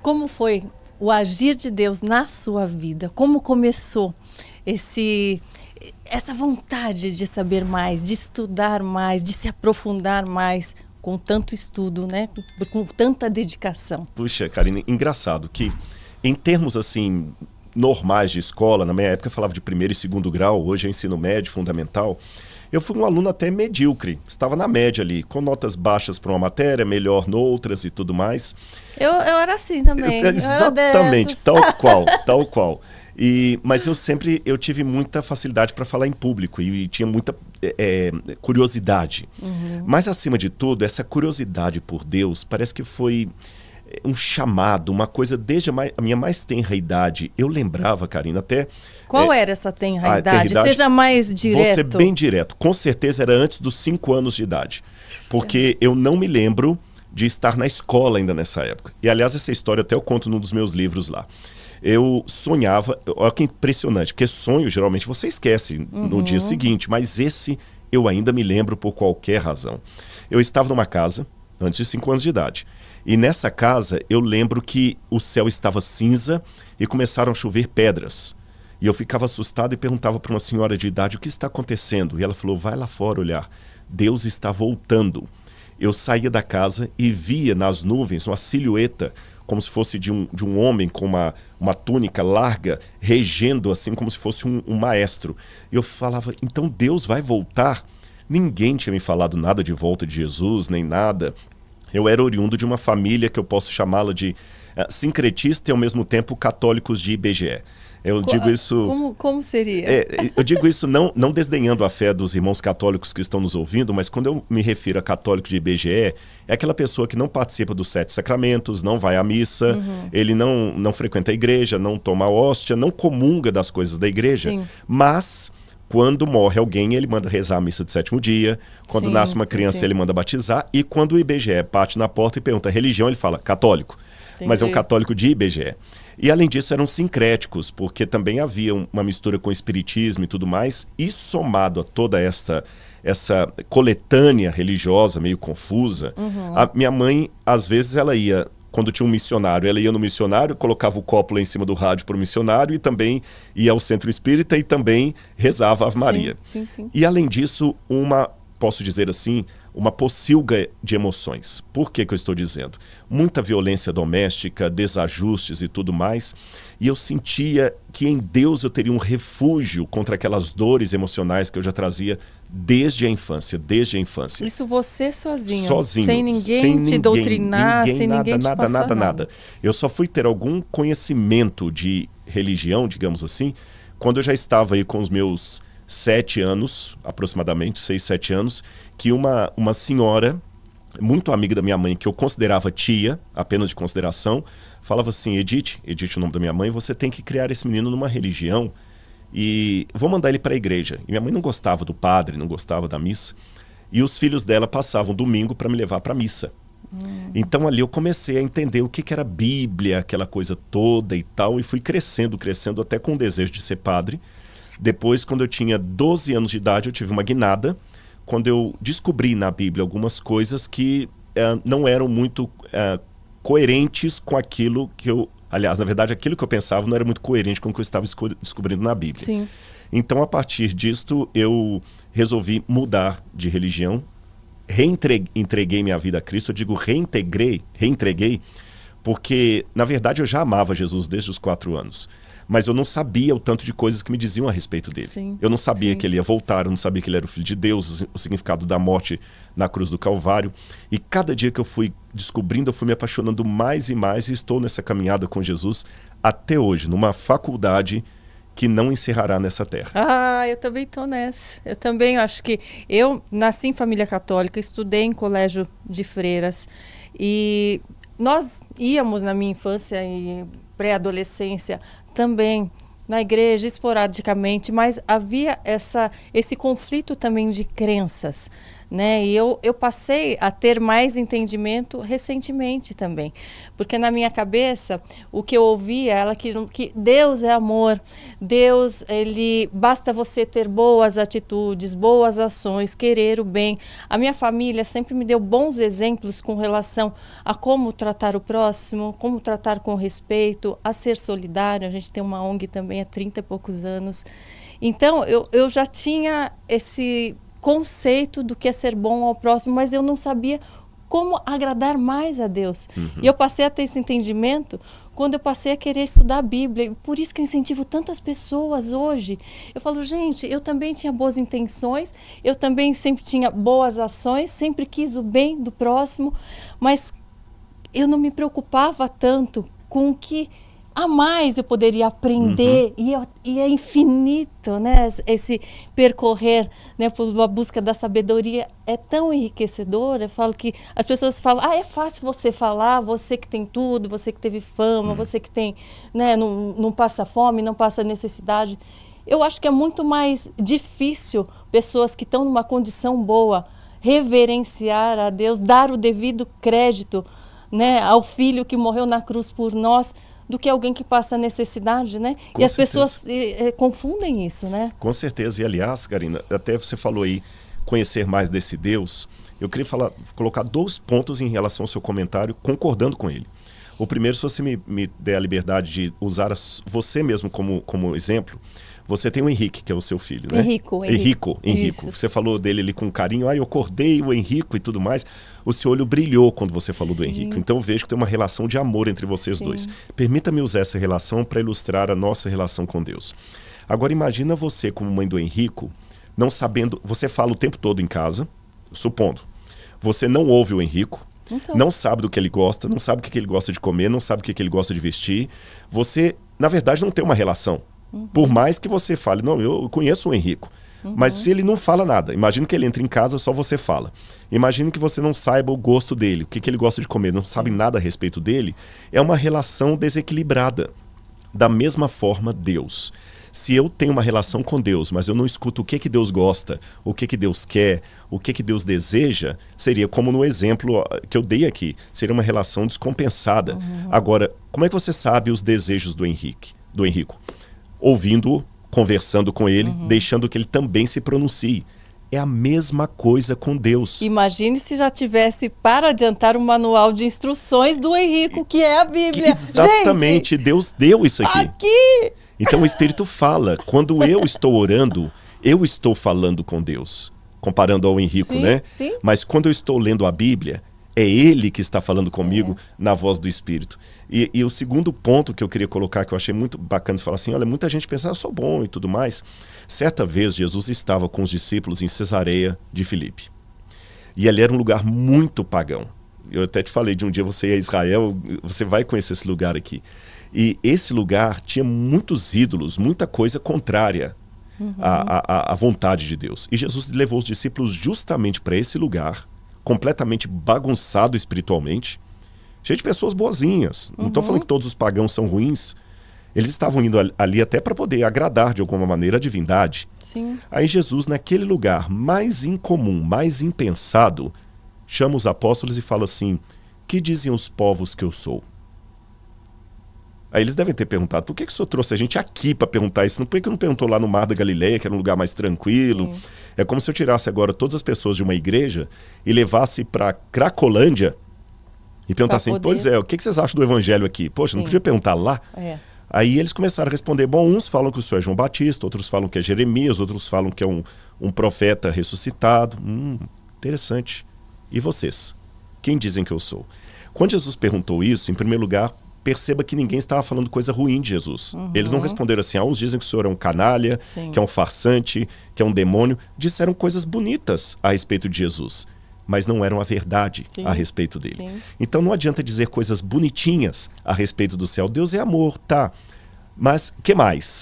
como foi o agir de Deus na sua vida? Como começou essa vontade de saber mais, de estudar mais, de se aprofundar mais, com tanto estudo, né? Com tanta dedicação? Puxa, Karina, engraçado que em termos assim normais de escola, na minha época eu falava de primeiro e segundo grau, hoje é ensino médio, fundamental, eu fui um aluno até medíocre, estava na média ali, com notas baixas para uma matéria, melhor noutras e tudo mais. Eu era assim também. Exatamente, tal qual. Mas eu tive muita facilidade para falar em público e tinha muita curiosidade. Uhum. Mas, acima de tudo, essa curiosidade por Deus parece que foi um chamado, uma coisa desde a minha mais tenra idade. Eu lembrava, Karina, até... Qual era essa tenra idade? Seja mais direto. Vou ser bem direto. Com certeza era antes dos 5 anos de idade. Porque eu não me lembro de estar na escola ainda nessa época. E, aliás, essa história até eu conto num dos meus livros lá. Eu sonhava, olha que impressionante, porque sonho geralmente você esquece no dia seguinte, mas esse eu ainda me lembro por qualquer razão. Eu estava numa casa, antes de 5 anos de idade, e nessa casa eu lembro que o céu estava cinza e começaram a chover pedras. E eu ficava assustado e perguntava para uma senhora de idade o que está acontecendo. E ela falou, vai lá fora olhar, Deus está voltando. Eu saía da casa e via nas nuvens uma silhueta como se fosse de um homem com uma túnica larga, regendo assim como se fosse um maestro. E eu falava, então Deus vai voltar? Ninguém tinha me falado nada de volta de Jesus, nem nada. Eu era oriundo de uma família que eu posso chamá-la de sincretista e ao mesmo tempo católicos de IBGE. Eu digo isso... Como seria? Eu digo isso não desdenhando a fé dos irmãos católicos que estão nos ouvindo, mas quando eu me refiro a católico de IBGE, é aquela pessoa que não participa dos 7 sacramentos, não vai à missa, ele não frequenta a igreja, não toma a hóstia, não comunga das coisas da igreja, Sim. mas quando morre alguém, ele manda rezar a missa de 7º dia, quando nasce uma criança, ele manda batizar, e quando o IBGE bate na porta e pergunta religião, ele fala católico. Entendi. Mas é um católico de IBGE. E além disso eram sincréticos, porque também havia uma mistura com espiritismo e tudo mais, e somado a toda essa coletânea religiosa meio confusa, a minha mãe, às vezes ela ia, quando tinha um missionário, ela ia no missionário, colocava o copo lá em cima do rádio para o missionário e também ia ao centro espírita e também rezava a Ave Maria. Sim. E além disso, posso dizer assim, uma pocilga de emoções. Por que eu estou dizendo? Muita violência doméstica, desajustes e tudo mais. E eu sentia que em Deus eu teria um refúgio contra aquelas dores emocionais que eu já trazia desde a infância. Isso você sozinho? Sozinho. Sem ninguém te doutrinar, sem ninguém te passar nada. Eu só fui ter algum conhecimento de religião, digamos assim, quando eu já estava aí com os meus 7 anos, aproximadamente, 6, 7 anos, que uma senhora, muito amiga da minha mãe, que eu considerava tia, apenas de consideração, falava assim, Edith o nome da minha mãe, você tem que criar esse menino numa religião e vou mandar ele para a igreja. E minha mãe não gostava do padre, não gostava da missa, e os filhos dela passavam domingo para me levar para a missa. Então ali eu comecei a entender o que era Bíblia, aquela coisa toda e tal, e fui crescendo até com o desejo de ser padre. Depois, quando eu tinha 12 anos de idade, eu tive uma guinada, quando eu descobri na Bíblia algumas coisas que não eram muito coerentes com aquilo que eu... Aliás, na verdade, aquilo que eu pensava não era muito coerente com o que eu estava descobrindo na Bíblia. Sim. Então, a partir disto, eu resolvi mudar de religião, entreguei minha vida a Cristo. Eu digo reentreguei, porque, na verdade, eu já amava Jesus desde os 4 anos. Mas eu não sabia o tanto de coisas que me diziam a respeito dele. Sim, eu não sabia que ele ia voltar, eu não sabia que ele era o Filho de Deus, o significado da morte na cruz do Calvário. E cada dia que eu fui descobrindo, eu fui me apaixonando mais e mais, e estou nessa caminhada com Jesus até hoje, numa faculdade que não encerrará nessa terra. Eu também estou nessa. Eu também acho que... Eu nasci em família católica, estudei em colégio de freiras, e nós íamos na minha infância e pré-adolescência também na igreja, esporadicamente, mas havia esse conflito também de crenças. né? E eu passei a ter mais entendimento recentemente também, porque na minha cabeça o que eu ouvia era que Deus é amor, Deus, ele basta você ter boas atitudes, boas ações, querer o bem. A minha família sempre me deu bons exemplos com relação a como tratar o próximo, como tratar com respeito, a ser solidário. A gente tem uma ONG também há 30 e poucos anos. Então eu já tinha esse conceito do que é ser bom ao próximo, mas eu não sabia como agradar mais a Deus. E eu passei a ter esse entendimento quando eu passei a querer estudar a Bíblia. Por isso que eu incentivo tantas pessoas hoje. Eu falo, gente, eu também tinha boas intenções, eu também sempre tinha boas ações, sempre quis o bem do próximo, mas eu não me preocupava tanto com o que a mais eu poderia aprender, e é infinito, né? Esse percorrer, né, por uma busca da sabedoria é tão enriquecedor. Eu falo que as pessoas falam, é fácil você falar, você que tem tudo, você que teve fama, você que tem, né, não passa fome, não passa necessidade. Eu acho que é muito mais difícil pessoas que estão numa condição boa reverenciar a Deus, dar o devido crédito, né, ao Filho que morreu na cruz por nós, do que alguém que passa necessidade, né? Com e as certeza. Pessoas confundem isso, né? Com certeza. E aliás, Karina, até você falou aí, conhecer mais desse Deus, eu queria colocar 2 pontos em relação ao seu comentário, concordando com ele. O primeiro, se você me der a liberdade de usar você mesmo como exemplo, você tem o Henrique, que é o seu filho, né? Henrico. Você falou dele ali com carinho, eu acordei o Henrico e tudo mais. O seu olho brilhou quando você falou do Henrico. Então eu vejo que tem uma relação de amor entre vocês dois. Permita-me usar essa relação para ilustrar a nossa relação com Deus. Agora imagina você como mãe do Henrico, não sabendo, você fala o tempo todo em casa, supondo, você não ouve o Henrico, não sabe do que ele gosta, não sabe o que ele gosta de comer, não sabe o que ele gosta de vestir. Você, na verdade, não tem uma relação. Por mais que você fale, não, eu conheço o Henrico. Mas se ele não fala nada, imagina que ele entra em casa, só você fala. Imagina que você não saiba o gosto dele, o que ele gosta de comer, não sabe nada a respeito dele. É uma relação desequilibrada. Da mesma forma, Deus. Se eu tenho uma relação com Deus, mas eu não escuto o que Deus gosta, o que Deus quer, o que Deus deseja, seria como no exemplo que eu dei aqui, seria uma relação descompensada. Agora, como é que você sabe os desejos do Henrico? Ouvindo-o, conversando com ele, deixando que ele também se pronuncie. É a mesma coisa com Deus. Imagine se já tivesse para adiantar um manual de instruções do Henrico, que é a Bíblia. Exatamente, gente, Deus deu isso aqui. Então o Espírito fala, quando eu estou orando, eu estou falando com Deus. Comparando ao Henrico, né? Sim. Mas quando eu estou lendo a Bíblia, é ele que está falando comigo na voz do Espírito. E o segundo ponto que eu queria colocar, que eu achei muito bacana, você falar assim, olha, muita gente pensa, eu sou bom e tudo mais. Certa vez, Jesus estava com os discípulos em Cesareia de Filipe. E ali era um lugar muito pagão. Eu até te falei, de um dia você ir a Israel, você vai conhecer esse lugar aqui. E esse lugar tinha muitos ídolos, muita coisa contrária à vontade de Deus. E Jesus levou os discípulos justamente para esse lugar, completamente bagunçado espiritualmente, cheio de pessoas boazinhas. Não estou falando que todos os pagãos são ruins. Eles estavam indo ali até para poder agradar de alguma maneira a divindade. Sim. Aí Jesus, naquele lugar mais incomum, mais impensado, chama os apóstolos e fala assim, que dizem os povos que eu sou? Aí eles devem ter perguntado, por que o senhor trouxe a gente aqui para perguntar isso? Por que não perguntou lá no Mar da Galileia, que era um lugar mais tranquilo? Sim. É como se eu tirasse agora todas as pessoas de uma igreja e levasse para Cracolândia e perguntasse assim, pois é, o que vocês acham do evangelho aqui? Poxa, não podia perguntar lá? Aí eles começaram a responder, bom, uns falam que o senhor é João Batista, outros falam que é Jeremias, outros falam que é um profeta ressuscitado. Interessante. E vocês? Quem dizem que eu sou? Quando Jesus perguntou isso, em primeiro lugar, perceba que ninguém estava falando coisa ruim de Jesus. Eles não responderam assim, uns dizem que o senhor é um canalha, que é um farsante, que é um demônio. Disseram coisas bonitas a respeito de Jesus, mas não eram a verdade a respeito dele. Então não adianta dizer coisas bonitinhas a respeito do céu. Deus é amor, tá? Mas que mais?